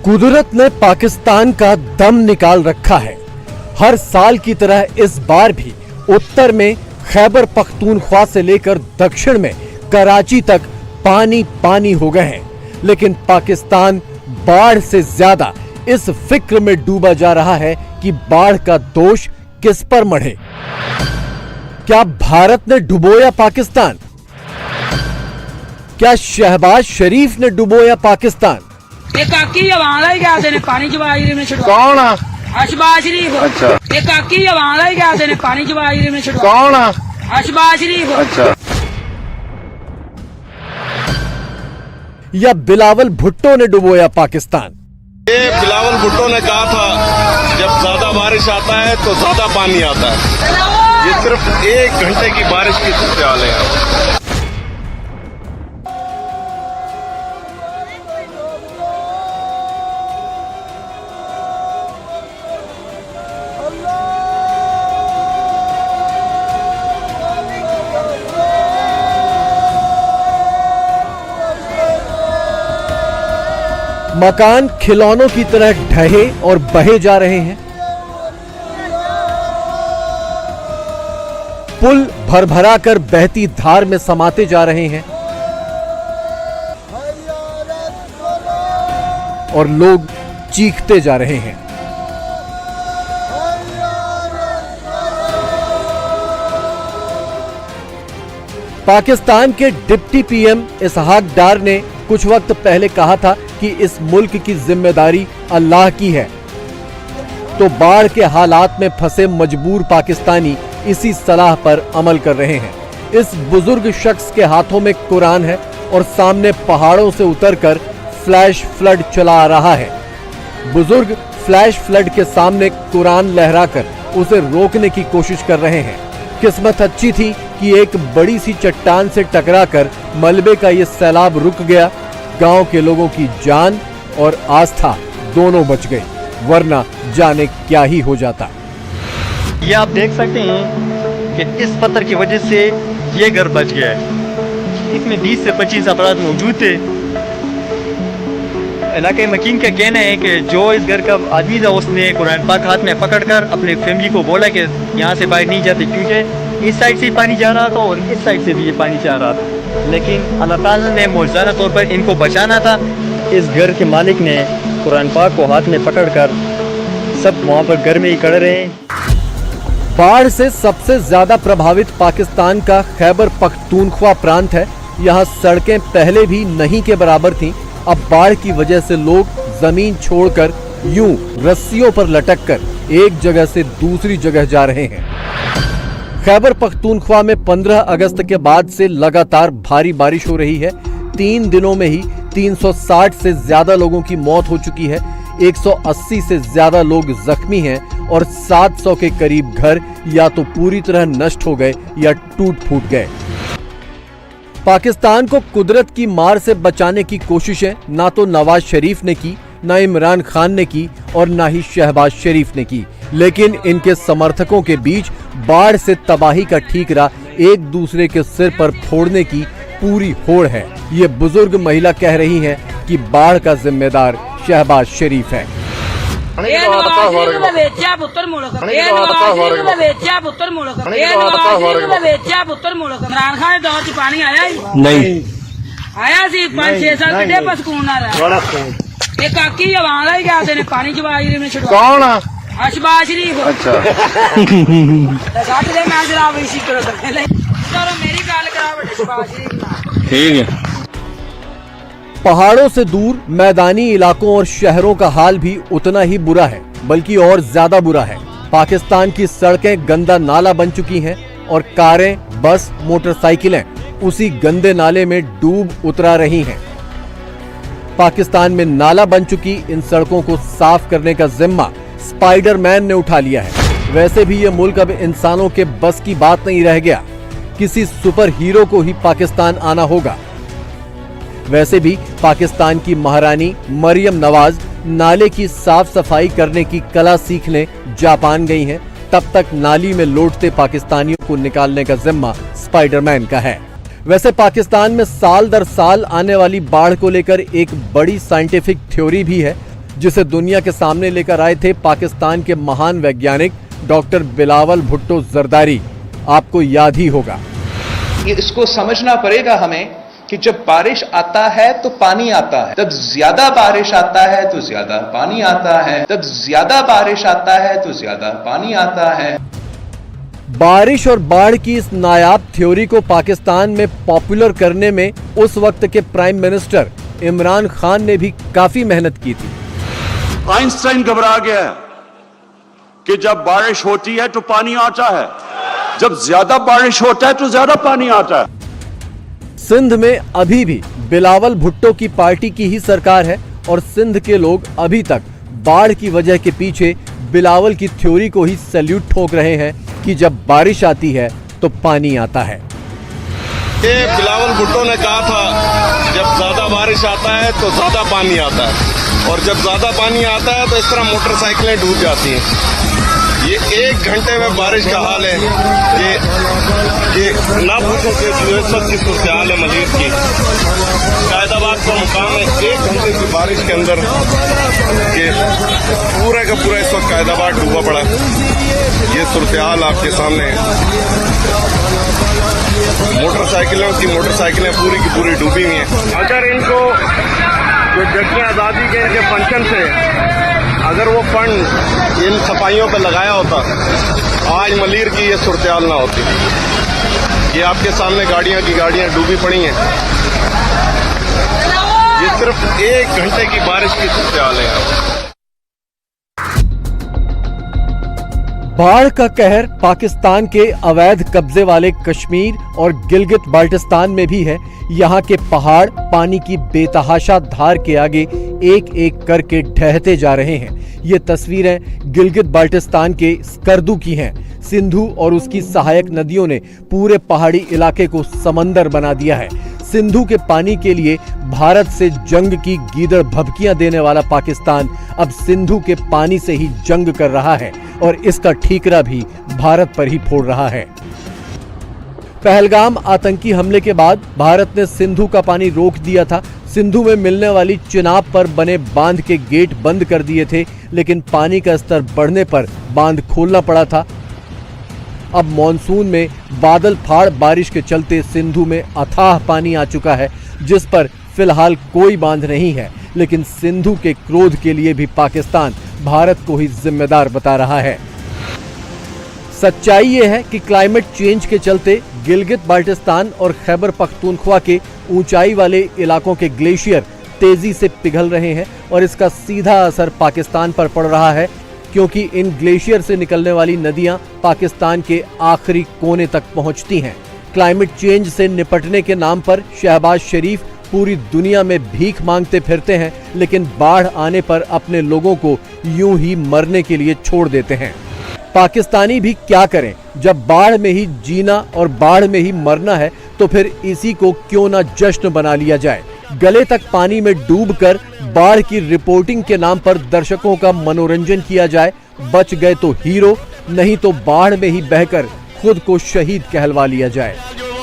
कुदरत ने पाकिस्तान का दम निकाल रखा है। हर साल की तरह इस बार भी उत्तर में खैबर पख्तूनख्वा से लेकर दक्षिण में कराची तक पानी पानी हो गए हैं, लेकिन पाकिस्तान बाढ़ से ज्यादा इस फिक्र में डूबा जा रहा है कि बाढ़ का दोष किस पर मढ़े। क्या भारत ने डुबोया पाकिस्तान? क्या शहबाज शरीफ ने डुबोया पाकिस्तान? काकी आवाज़ ही क्या देने पानी जवाई में छिड़का कौन है? शहबाज शरीफ। अच्छा। काकी आवाज़ ही क्या देने पानी जवाई में छिड़का कौन है? शहबाज शरीफ। अच्छा। या बिलावल भुट्टो ने डुबोया पाकिस्तान? ये बिलावल भुट्टो ने कहा था जब ज्यादा बारिश आता है तो ज्यादा पानी आता है। ये सिर्फ 1 घंटे की बारिश की सूरत है। मकान खिलौनों की तरह ढहे और बहे जा रहे हैं। पुल भरभरा कर बहती धार में समाते जा रहे हैं और लोग चीखते जा रहे हैं। पाकिस्तान के डिप्टी पीएम इसहाक डार ने कुछ वक्त पहले कहा था कि इस मुल्क की जिम्मेदारी अल्लाह की है, तो बाढ़ के हालात में फंसे मजबूर पाकिस्तानी इसी सलाह पर अमल कर रहे हैं। इस बुजुर्ग शख्स के हाथों में कुरान है और सामने पहाड़ों से उतरकर फ्लैश फ्लड चला आ रहा है। बुजुर्ग फ्लैश फ्लड के सामने कुरान लहराकर उसे रोकने की कोशिश कर रहे हैं। किस्मत अच्छी थी कि एक बड़ी सी चट्टान से टकराकर मलबे का ये सैलाब रुक गया। गांव के लोगों की जान और आस्था दोनों बच गई, वरना जाने क्या ही हो जाता। ये आप देख सकते हैं कि इस पत्थर की वजह से ये घर बच गया है। इसमें 20 से 25 अफराद मौजूद थे। इलाके मकीन का कहना है कि जो इस घर का आदमी था उसने कुरान पाक हाथ में पकड़कर अपने फैमिली को बोला कि यहाँ से बाहर नहीं जाते, क्योंकि इस साइड से पानी जा रहा था और इस साइड से भी ये पानी जा रहा था। लेकिन अल्लाह ताला ने मौजूदा तौर पर इनको बचाना था। इस घर के मालिक ने कुरान पाक को हाथ में पकड़कर सब वहाँ पर घर में ही खड़े रहे। बाढ़ से सबसे ज्यादा प्रभावित पाकिस्तान का खैबर पख्तूनख्वा प्रांत है। यहाँ सड़कें पहले भी नहीं के बराबर थीं। अब बाढ़ की वजह से लोग जमीन छोड़कर यूं रस्सियों पर लटककर एक जगह से दूसरी जगह जा रहे हैं। खैबर पख्तूनख्वा में 15 अगस्त के बाद से लगातार भारी बारिश हो रही है। 3 दिनों में ही 360 से ज्यादा लोगों की मौत हो चुकी है। 180 से ज्यादा लोग जख्मी हैं और 700 के करीब घर या तो पूरी तरह नष्ट हो गए या टूट फूट गए। पाकिस्तान को कुदरत की मार से बचाने की कोशिशें ना तो नवाज शरीफ ने की, ना इमरान खान ने की और ना ही शहबाज शरीफ ने की, लेकिन इनके समर्थकों के बीच बाढ़ से तबाही का ठीकरा एक दूसरे के सिर पर फोड़ने की पूरी होड़ है। ये बुजुर्ग महिला कह रही है कि बाढ़ का जिम्मेदार शहबाज शरीफ है। पानी आया नहीं आया सी 5-6 साल कितने बस कौन आ रहा है। काकी आवाज़ ही क्या देने पानी जवाई में छिड़का कौन है? शहबाज शरीफ। अच्छा। मैं जनाब इसी करो मेरी गाल करा शहबाज शरीफ। ठीक है। पहाड़ों से दूर मैदानी इलाकों और शहरों का हाल भी उतना ही बुरा है, बल्कि और ज्यादा बुरा है। पाकिस्तान की सड़कें गंदा नाला बन चुकी हैं और कारें, बस, मोटरसाइकिलें उसी गंदे नाले में डूब उतरा रही हैं। पाकिस्तान में नाला बन चुकी इन सड़कों को साफ करने का जिम्मा स्पाइडरमैन ने उठा लिया है। वैसे भी ये मुल्क अब इंसानों के बस की बात नहीं रह गया। किसी सुपर हीरो को ही पाकिस्तान आना होगा। वैसे भी पाकिस्तान की महारानी मरियम नवाज नाले की साफ सफाई करने की कला सीखने जापान गई हैं। तब तक नाली में लौटते पाकिस्तानियों को निकालने का जिम्मा स्पाइडरमैन का है। वैसे पाकिस्तान में साल दर साल आने वाली बाढ़ को लेकर एक बड़ी साइंटिफिक थ्योरी भी है, जिसे दुनिया के सामने लेकर आए थे पाकिस्तान के महान वैज्ञानिक डॉक्टर बिलावल भुट्टो जरदारी। आपको याद ही होगा। इसको समझना पड़ेगा हमें कि जब बारिश आता है तो पानी आता है, जब ज्यादा बारिश आता है तो ज्यादा पानी आता है, जब ज्यादा बारिश आता है तो ज्यादा पानी आता है। बारिश और बाढ़ की इस नायाब थ्योरी को पाकिस्तान में पॉपुलर करने में उस वक्त के प्राइम मिनिस्टर इमरान खान ने भी काफी मेहनत की थी। आइंस्टाइन घबरा गया कि जब बारिश होती है तो पानी आता है, जब ज्यादा बारिश होता है तो ज्यादा पानी आता है। सिंध में अभी भी बिलावल भुट्टो की पार्टी की ही सरकार है और सिंध के लोग अभी तक बाढ़ की वजह के पीछे बिलावल की थ्योरी को ही सैल्यूट ठोक रहे हैं कि जब बारिश आती है तो पानी आता है। ये बिलावल भुट्टो ने कहा था जब ज्यादा बारिश आता है तो ज्यादा पानी आता है, और जब ज्यादा पानी आता है तो इस तरह मोटरसाइकिलें डूब जाती हैं। ये 1 घंटे में बारिश का हाल है। ये ना पूछो कि जो इस वक्त की सूरत हाल है मजीद की। कायदाबाद का मुकाम है 1 घंटे की बारिश के अंदर ये पूरा का पूरा इस वक्त कायदाबाद डूबा पड़ा। ये सूरत हाल आपके सामने है। मोटरसाइकिलें पूरी की पूरी डूबी हुई हैं। अगर इनको जो जश्न आज़ादी के इनके फंक्शन से अगर वो फंड इन सफाइयों पर लगाया होता, आज मलीर की ये सूरत हाल ना होती। ये आपके सामने गाड़ियां की गाड़ियां डूबी पड़ी हैं। ये सिर्फ 1 घंटे की बारिश की सूरत हाल है। बाढ़ का कहर पाकिस्तान के अवैध कब्जे वाले कश्मीर और गिलगित बाल्टिस्तान में भी है। यहाँ के पहाड़ पानी की बेतहाशा धार के आगे एक एक करके ढहते जा रहे हैं। ये तस्वीरें गिलगित बाल्टिस्तान के स्कर्दू की हैं। सिंधु और उसकी सहायक नदियों ने पूरे पहाड़ी इलाके को समंदर बना दिया है। सिंधु के पानी के लिए भारत से जंग की गीदड़ भभकियां देने वाला पाकिस्तान अब सिंधु के पानी से ही जंग कर रहा है और इसका ठीकरा भी भारत पर ही फोड़ रहा है। पहलगाम आतंकी हमले के बाद भारत ने सिंधु का पानी रोक दिया था। सिंधु में मिलने वाली चिनाब पर बने बांध के गेट बंद कर दिए थे, लेकिन पानी का स्तर बढ़ने पर बांध खोलना पड़ा था। अब मॉनसून में बादल फाड़ बारिश के चलते सिंधु में अथाह पानी आ चुका है, जिस पर फिलहाल कोई बांध नहीं है। लेकिन सिंधु के क्रोध के लिए भी पाकिस्तान भारत को ही जिम्मेदार बता रहा है। सच्चाई ये है कि क्लाइमेट चेंज के चलते गिलगित बाल्टिस्तान और खैबर पख्तूनख्वा के ऊंचाई वाले इलाकों के ग्लेशियर तेजी से पिघल रहे हैं और इसका सीधा असर पाकिस्तान पर पड़ रहा है, क्योंकि इन ग्लेशियर से निकलने वाली नदियां पाकिस्तान के आखिरी कोने तक पहुंचती हैं। क्लाइमेट चेंज से निपटने के नाम पर शहबाज शरीफ पूरी दुनिया में भीख मांगते फिरते हैं, लेकिन बाढ़ आने पर अपने लोगों को यूं ही मरने के लिए छोड़ देते हैं। पाकिस्तानी भी क्या करें, जब बाढ़ में ही जीना और बाढ़ में ही मरना है तो फिर इसी को क्यों ना जश्न बना लिया जाए। गले तक पानी में डूबकर बाढ़ की रिपोर्टिंग के नाम पर दर्शकों का मनोरंजन किया जाए। बच गए तो हीरो, नहीं तो बाढ़ में ही बहकर खुद को शहीद कहलवा लिया जाए।